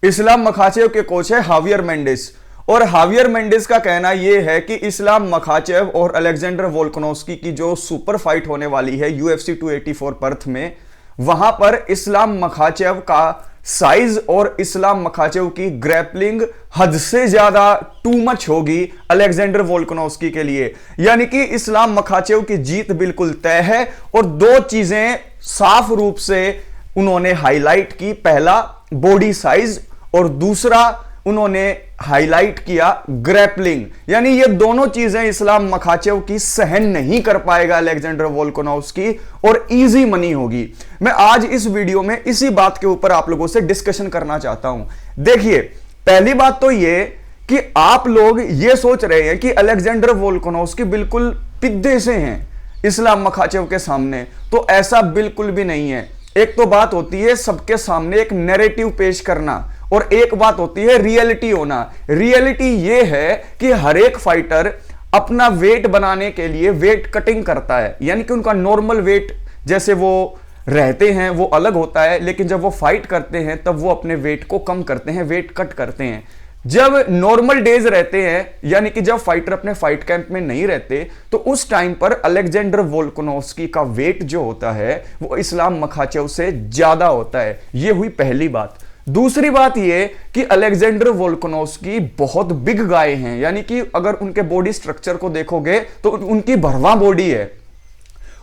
Islam Makhachev के coach है हावियर मेंडिस। और हावियर मेंडिस का कहना यह है कि इस्लाम मखाचेव और अलेक्जेंडर वोल्कानोव्स्की की जो सुपर फाइट होने वाली है UFC 284 पर्थ में, वहां पर इस्लाम मखाचेव का साइज और इस्लाम मखाचेव की ग्रैपलिंग हद से ज्यादा टू मच होगी अलेक्जेंडर वोल्कानोव्स्की के लिए। यानी कि इस्लाम मखाचेव की जीत बिल्कुल तय है। और दो चीजें साफ रूप से उन्होंने हाईलाइट की, पहला बॉडी साइज और दूसरा उन्होंने हाईलाइट किया ग्रैपलिंग। यानी ये दोनों चीजें इस्लाम मखाचेव की सहन नहीं कर पाएगा अलेक्जेंडर वोल्कानोव्स्की, और इजी मनी होगी। मैं आज इस वीडियो में इसी बात के ऊपर आप लोगों से डिस्कशन करना चाहता हूं। देखिए, पहली बात तो ये कि आप लोग ये सोच रहे हैं कि अलेक्जेंडर वोल्कानोव्स्की बिल्कुल पिद्दे से हैं इस्लाम मखाचेव के सामने, तो ऐसा बिल्कुल भी नहीं है। एक तो बात होती है सबके सामने एक नैरेटिव पेश करना, और एक बात होती है रियलिटी होना। रियलिटी यह है कि हर एक फाइटर अपना वेट बनाने के लिए वेट कटिंग करता है, यानी कि उनका नॉर्मल वेट जैसे वो रहते हैं वो अलग होता है, लेकिन जब वो फाइट करते हैं तब वो अपने वेट को कम करते हैं, वेट कट करते हैं। जब नॉर्मल डेज रहते हैं, यानी कि जब फाइटर अपने फाइट कैंप में नहीं रहते, तो उस टाइम पर अलेक्जेंडर वोल्कानोव्स्की का वेट जो होता है वो इस्लाम मखाचेव से ज्यादा होता है। ये हुई पहली बात। दूसरी बात यह कि अलेक्जेंडर वोल्कानोव्स्की बहुत बिग गाय हैं, यानी कि अगर उनके बॉडी स्ट्रक्चर को देखोगे तो उनकी भरवा बॉडी है।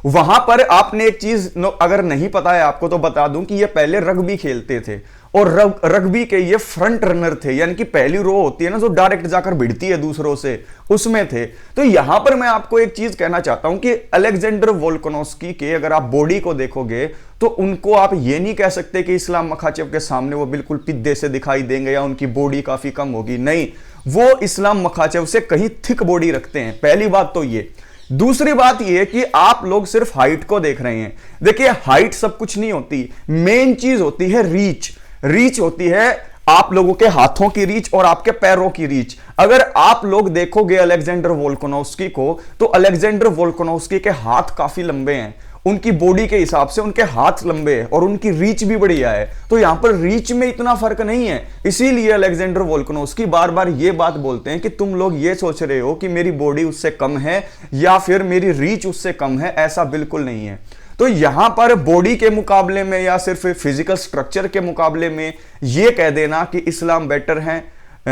वहां पर आपने एक चीज अगर नहीं पता है आपको तो बता दूं कि ये पहले रग्बी खेलते थे, और रग्बी के ये फ्रंट रनर थे, यानी कि पहली रो होती है ना जो डायरेक्ट जाकर भिड़ती है दूसरों से, उसमें थे। तो यहां पर मैं आपको एक चीज कहना चाहता हूं कि अलेक्जेंडर वोल्कानोव्स्की के अगर आप बॉडी को देखोगे तो उनको आप ये नहीं कह सकते कि इस्लाम मखाचेव के सामने वो बिल्कुल पिद्दे से दिखाई देंगे या उनकी बॉडी काफी कम होगी। नहीं, वो इस्लाम मखाचेव से कहीं थिक बॉडी रखते हैं। पहली बात तो ये। दूसरी बात यह कि आप लोग सिर्फ हाइट को देख रहे हैं। देखिए, हाइट सब कुछ नहीं होती, मेन चीज होती है रीच। रीच होती है आप लोगों के हाथों की रीच और आपके पैरों की रीच। अगर आप लोग देखोगे अलेक्जेंडर वोल्कानोव्स्की को, तो अलेक्जेंडर वोल्कानोव्स्की के हाथ काफी लंबे हैं, उनकी बॉडी के हिसाब से उनके हाथ लंबे हैं और उनकी रीच भी बढ़िया है। तो यहां पर रीच में इतना फर्क नहीं है। इसीलिए अलेक्जेंडर वोल्कानोव्स्की बार बार ये बात बोलते हैं कि तुम लोग ये सोच रहे हो कि मेरी बॉडी उससे कम है या फिर मेरी रीच उससे कम है, ऐसा बिल्कुल नहीं है। तो यहां पर बॉडी के मुकाबले में या सिर्फ फिजिकल स्ट्रक्चर के मुकाबले में यह कह देना कि इस्लाम बेटर हैं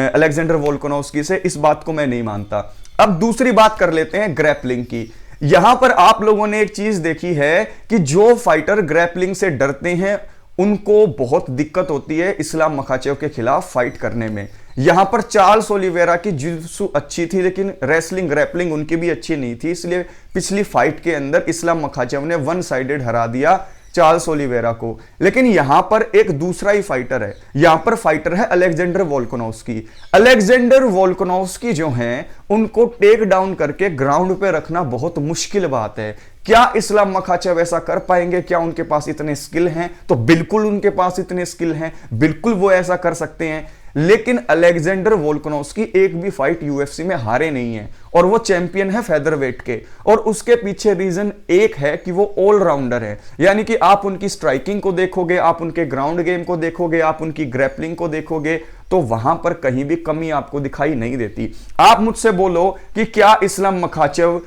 अलेक्जेंडर वोल्कानोव्स्की से, इस बात को मैं नहीं मानता। अब दूसरी बात कर लेते हैं ग्रैपलिंग की। यहां पर आप लोगों ने एक चीज देखी है कि जो फाइटर ग्रैपलिंग से डरते हैं उनको बहुत दिक्कत होती है इस्लाम मखाचेव के खिलाफ फाइट करने में। यहां पर चार्ल्स ओलिवेरा की जित्सु अच्छी थी, लेकिन रेसलिंग ग्रैपलिंग उनकी भी अच्छी नहीं थी, इसलिए पिछली फाइट के अंदर इस्लाम मखाचेव ने वन साइडेड हरा दिया चार्ल्स ओलिवेरा को। लेकिन यहां पर एक दूसरा ही फाइटर है, यहां पर फाइटर है अलेक्जेंडर वोल्कानोव्स्की। अलेक्जेंडर वोल्कानोव्स्की जो हैं उनको टेक डाउन करके ग्राउंड पे रखना बहुत मुश्किल बात है। क्या इस्लाम मखाचेव ऐसा कर पाएंगे? क्या उनके पास इतने स्किल हैं? तो बिल्कुल उनके पास इतने स्किल हैं, बिल्कुल वो ऐसा कर सकते हैं। लेकिन अलेक्जेंडर वोल्कानोव्स्की एक भी फाइट यूएफसी में हारे नहीं है, और वो चैंपियन है फेदरवेट के। और उसके पीछे रीजन एक है कि वो ऑलराउंडर है। यानी कि आप उनकी स्ट्राइकिंग को देखोगे, आप उनके ग्राउंड गेम को देखोगे, आप उनकी ग्रैपलिंग को देखोगे, तो वहां पर कहीं भी कमी आपको दिखाई नहीं देती। आप मुझसे बोलो कि क्या इस्लाम मखाचेव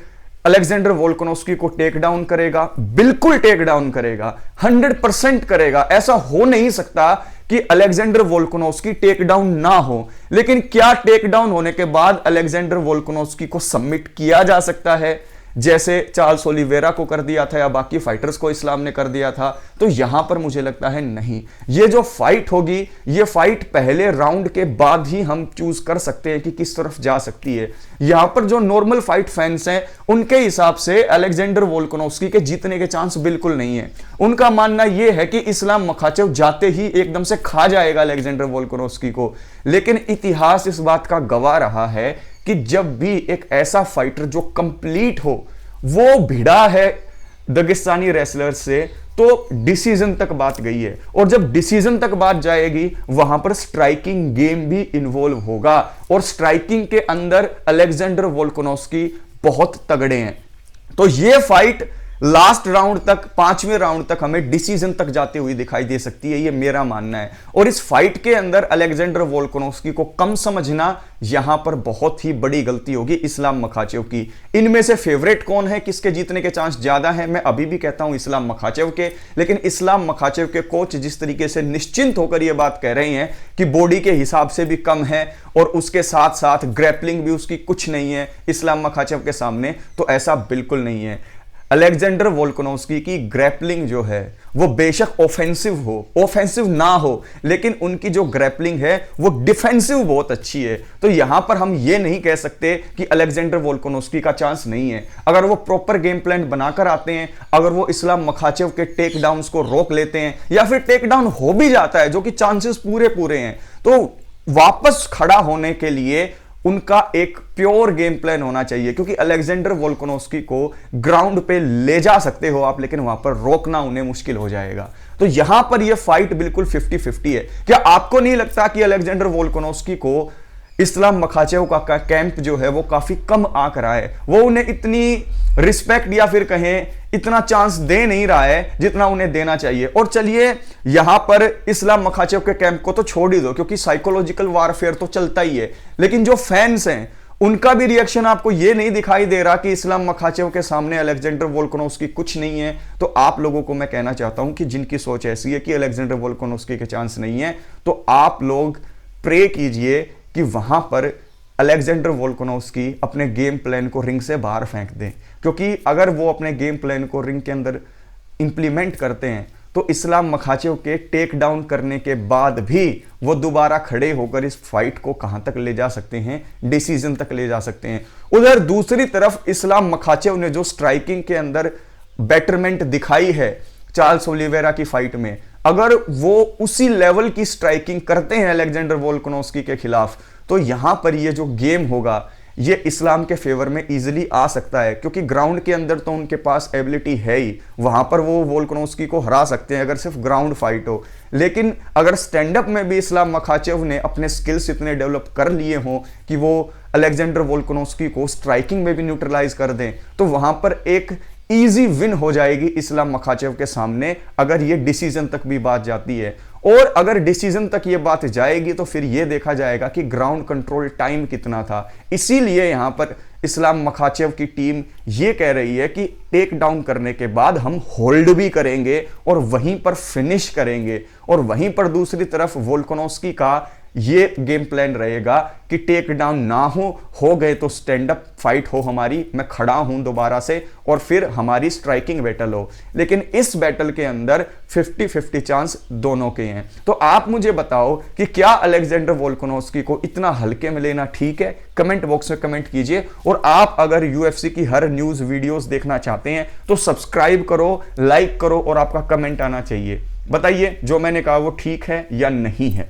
अलेक्जेंडर वोल्कानोव्स्की को टेक डाउन करेगा? बिल्कुल टेक डाउन करेगा, 100% करेगा। ऐसा हो नहीं सकता कि अलेक्जेंडर वोल्कानोव्स्की टेक डाउन ना हो। लेकिन क्या टेक डाउन होने के बाद अलेक्जेंडर वोल्कानोव्स्की को सबमिट किया जा सकता है जैसे चार्ल्स ओलिवेरा को कर दिया था या बाकी फाइटर्स को इस्लाम ने कर दिया था? तो यहां पर मुझे लगता है नहीं। ये जो फाइट होगी, ये फाइट पहले राउंड के बाद ही हम चूज कर सकते हैं कि किस तरफ जा सकती है। यहां पर जो नॉर्मल फाइट फैंस हैं उनके हिसाब से अलेक्जेंडर वोल्कानोव्स्की के जीतने के चांस बिल्कुल नहीं है। उनका मानना यह है कि इस्लाम मखाचेव जाते ही एकदम से खा जाएगा अलेक्जेंडर वोल्कानोव्स्की को। लेकिन इतिहास इस बात का गवाह रहा है कि जब भी एक ऐसा फाइटर जो कंप्लीट हो वो भिड़ा है दगिस्तानी रेसलर से, तो डिसीजन तक बात गई है। और जब डिसीजन तक बात जाएगी वहां पर स्ट्राइकिंग गेम भी इन्वॉल्व होगा, और स्ट्राइकिंग के अंदर अलेक्जेंडर वोल्कानोव्स्की बहुत तगड़े हैं। तो ये फाइट लास्ट राउंड तक, 5वें राउंड तक हमें डिसीजन तक जाते हुए दिखाई दे सकती है, ये मेरा मानना है। और इस फाइट के अंदर अलेक्जेंडर वोल्कानोव्स्की को कम समझना यहां पर बहुत ही बड़ी गलती होगी इस्लाम मखाचेव की। इनमें से फेवरेट कौन है, किसके जीतने के चांस ज्यादा है, मैं अभी भी कहता हूं इस्लाम मखाचेव के। लेकिन इस्लाम मखाचेव के कोच जिस तरीके से निश्चिंत होकर यह बात कह रहे हैं कि बॉडी के हिसाब से भी कम है और उसके साथ साथ ग्रैपलिंग भी उसकी कुछ नहीं है इस्लाम मखाचेव के सामने, तो ऐसा बिल्कुल नहीं है। अलेक्जेंडर वोल्कानोव्स्की की ग्रैपलिंग जो है वो बेशक ऑफेंसिव ना हो, लेकिन उनकी जो ग्रैपलिंग है वो डिफेंसिव बहुत अच्छी है। तो यहां पर हम ये नहीं कह सकते कि अलेक्जेंडर वोल्कानोव्स्की का चांस नहीं है। अगर वो प्रॉपर गेम प्लान बनाकर आते हैं, अगर वो इस्लाम मखाचेव के टेक डाउन्स को रोक लेते हैं, या फिर टेक डाउन हो भी जाता है, जो कि चांसेस पूरे हैं, तो वापस खड़ा होने के लिए उनका एक प्योर गेम प्लान होना चाहिए। क्योंकि अलेक्जेंडर वोल्कानोव्स्की को ग्राउंड पे ले जा सकते हो आप, लेकिन वहां पर रोकना उन्हें मुश्किल हो जाएगा। तो यहां पर यह फाइट बिल्कुल 50-50 है। क्या आपको नहीं लगता कि अलेक्जेंडर वोल्कानोव्स्की को इस्लाम मखाचेव का कैंप जो है वो काफी कम आंक रहा है, वो उन्हें इतनी रिस्पेक्ट या फिर कहें इतना चांस दे नहीं रहा है जितना उन्हें देना चाहिए? और चलिए यहां पर इस्लाम मखाचेव के कैंप को तो छोड़ ही दो, क्योंकि साइकोलॉजिकल वारफेयर तो चलता ही है, लेकिन जो फैंस हैं उनका भी रिएक्शन आपको यह नहीं दिखाई दे रहा कि इस्लाम मखाचेव के सामने अलेक्जेंडर वोल्कानोव्स्की कुछ नहीं है। तो आप लोगों को मैं कहना चाहता हूं कि जिनकी सोच ऐसी है कि अलेक्जेंडर वोल्कानोव्स्की के चांस नहीं है, तो आप लोग प्रे कीजिए कि वहां पर अलेक्जेंडर वोल्कानोव्स्की अपने गेम प्लान को रिंग से बाहर फेंक दें। क्योंकि अगर वो अपने गेम प्लान को रिंग के अंदर इंप्लीमेंट करते हैं तो इस्लाम मखाचेव के टेक डाउन करने के बाद भी वो दोबारा खड़े होकर इस फाइट को कहां तक ले जा सकते हैं, डिसीजन तक ले जा सकते हैं। उधर दूसरी तरफ इस्लाम मखाचेव ने जो स्ट्राइकिंग के अंदर बेटरमेंट दिखाई है चार्ल्स ओलिवेरा की फाइट में, अगर वो उसी लेवल की स्ट्राइकिंग करते हैं अलेक्जेंडर वोल्कानोव्स्की के खिलाफ, तो यहां पर ये जो गेम होगा ये इस्लाम के फेवर में इजीली आ सकता है। क्योंकि ग्राउंड के अंदर तो उनके पास एबिलिटी है ही, वहां पर वो वोल्कानोव्स्की को हरा सकते हैं अगर सिर्फ ग्राउंड फाइट हो। लेकिन अगर स्टैंड अप में भी इस्लाम मखाचेव ने अपने स्किल्स इतने डेवलप कर लिए हों कि वो अलेक्जेंडर वोल्कानोव्स्की को स्ट्राइकिंग में भी न्यूट्रलाइज कर दें, तो वहां पर एक इजी विन हो जाएगी इस्लाम मखाचेव के सामने, अगर ये डिसीजन तक भी बात जाती है। और अगर डिसीजन तक ये बात जाएगी तो फिर ये देखा जाएगा कि ग्राउंड कंट्रोल टाइम कितना था। इसीलिए यहां पर इस्लाम मखाचेव की टीम ये कह रही है कि टेक डाउन करने के बाद हम होल्ड भी करेंगे और वहीं पर फिनिश करेंगे। और वहीं पर दूसरी तरफ वोल्कानोव्स्की का ये गेम प्लान रहेगा कि टेक डाउन ना हो गए तो स्टैंड अप फाइट हो हमारी, मैं खड़ा हूं दोबारा से, और फिर हमारी स्ट्राइकिंग बैटल हो। लेकिन इस बैटल के अंदर 50-50 चांस दोनों के हैं। तो आप मुझे बताओ कि क्या अलेक्जेंडर वोल्कानोव्स्की को इतना हल्के में लेना ठीक है? कमेंट बॉक्स में कमेंट कीजिए। और आप अगर यूएफसी की हर न्यूज वीडियोस देखना चाहते हैं तो सब्सक्राइब करो, लाइक करो और आपका कमेंट आना चाहिए। बताइए जो मैंने कहा वो ठीक है या नहीं है।